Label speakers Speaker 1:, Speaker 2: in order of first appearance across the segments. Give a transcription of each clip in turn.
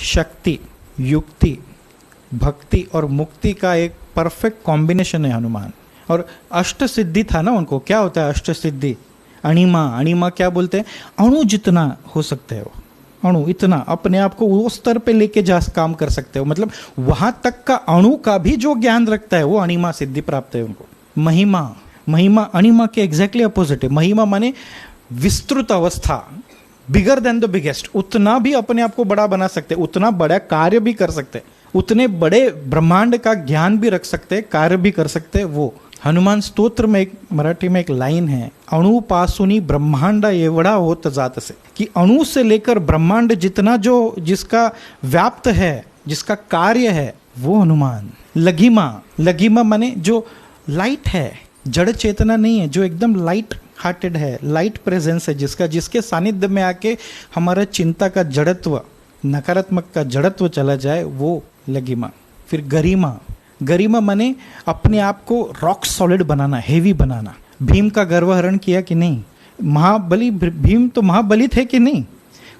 Speaker 1: शक्ति, युक्ति, भक्ति और मुक्ति का एक परफेक्ट कॉम्बिनेशन है हनुमान। और अष्ट सिद्धि था ना उनको। क्या होता है अष्ट सिद्धि? अणिमा, अणिमा क्या बोलते हैं? अणु जितना हो सकते हो, अणु इतना अपने आप को वो स्तर पे लेके जा काम कर सकते हो, मतलब वहां तक का अणु का भी जो ज्ञान रखता है वो अणिमा सिद्धि प्राप्त है उनको। महिमा, महिमा अणिमा के एग्जैक्टली अपोजिट है। महिमा माने विस्तृत अवस्था, बिगर देन द बिगेस्ट, उतना भी अपने आप को बड़ा बना सकते, उतना बड़ा कार्य भी कर सकते, उतने बड़े ब्रह्मांड का ज्ञान भी रख सकते, कार्य भी कर सकते। वो हनुमान स्तोत्र में एक मराठी में एक लाइन है, अणु पासुनी ब्रह्मांड एवढा होत जात से, कि अणु से लेकर ब्रह्मांड जितना जो जिसका व्याप्त है, जिसका कार्य है, वो हनुमान। लघिमा, लघिमा माने जो लाइट है, जड़ चेतना नहीं है, जो एकदम लाइट हार्टेड है, लाइट प्रेजेंस है, जिसका जिसके सानिध्य में आके हमारा चिंता का जड़त्व, नकारात्मक का जड़त्व चला जाए, वो लघिमा। फिर गरिमा, गरिमा माने अपने आप को रॉक सॉलिड बनाना, हेवी बनाना। भीम का गर्वहरण किया कि नहीं? महाबली भीम तो महाबली थे कि नहीं?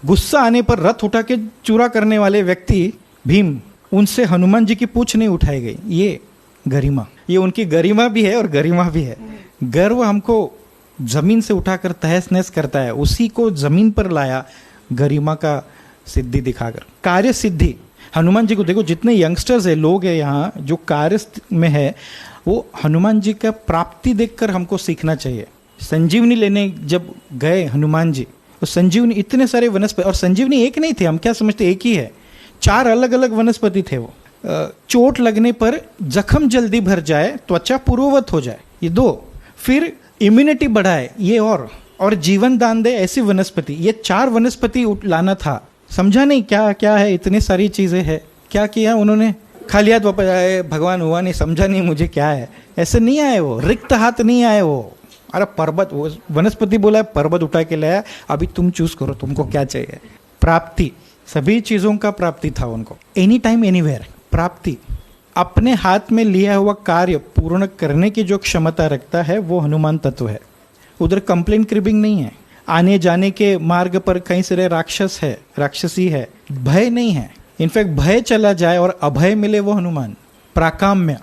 Speaker 1: गुस्सा आने पर रथ उठा के चूरा करने वाले व्यक्ति भीम, उनसे हनुमान जी की पूछ नहीं उठाई गई। ये गरिमा, ये उनकी गरिमा भी है और गरिमा भी है। गर्व हमको जमीन से उठाकर तहस नहस करता है, उसी को जमीन पर लाया गरिमा का सिद्धि दिखाकर। कार्य सिद्धि, हनुमान जी को देखो, जितने यंगस्टर्स है, लोग हैं यहाँ जो कार्य में है, वो हनुमान जी का प्राप्ति देखकर हमको सीखना चाहिए। संजीवनी लेने जब गए हनुमान जी, तो संजीवनी इतने सारे वनस्पति, और संजीवनी एक नहीं थे, हम क्या समझते एक ही है, 4 अलग अलग वनस्पति थे वो। चोट लगने पर जख्म जल्दी भर जाए, त्वचा पूर्ववत हो जाए, ये 2। फिर इम्यूनिटी बढ़ाए, ये और जीवन दान दे, ऐसी वनस्पति, ये 4 वनस्पति लाना था। समझा नहीं क्या क्या है, इतनी सारी चीजें हैं। क्या किया उन्होंने? खाली हाथ वापस आए, भगवान हुआ नहीं, समझा नहीं मुझे क्या है, ऐसे नहीं आए वो, रिक्त हाथ नहीं आए वो। अरे पर्वत, वो वनस्पति बोला है, पर्वत उठा के लाया, अभी तुम चूज करो तुमको क्या चाहिए। प्राप्ति, सभी चीजों का प्राप्ति था उनको, एनी टाइम एनीवेयर प्राप्ति। अपने हाथ में लिया हुआ कार्य पूर्ण करने की जो क्षमता रखता है वो हनुमान तत्व है। उधर कंप्लेन क्रिबिंग नहीं है, आने जाने के मार्ग पर कई सारे राक्षस है, राक्षसी है, भय नहीं है। इनफैक्ट भय चला जाए और अभय मिले, वो हनुमान। प्राकाम्य,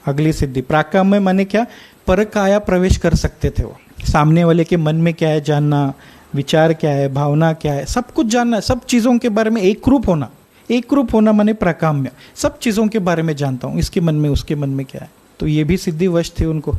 Speaker 1: अगली सिद्धि। प्राकाम्य माने क्या? पर काया प्रवेश कर सकते थे वो, सामने वाले के मन में क्या है जानना, विचार क्या है, भावना क्या है, सब कुछ जानना, सब चीजों के बारे में एक रूप होना। एक रूप होना माने प्राकाम्य, सब चीजों के बारे में जानता हूँ, इसके मन में उसके मन में क्या है। तो ये भी सिद्धि वश थे उनको।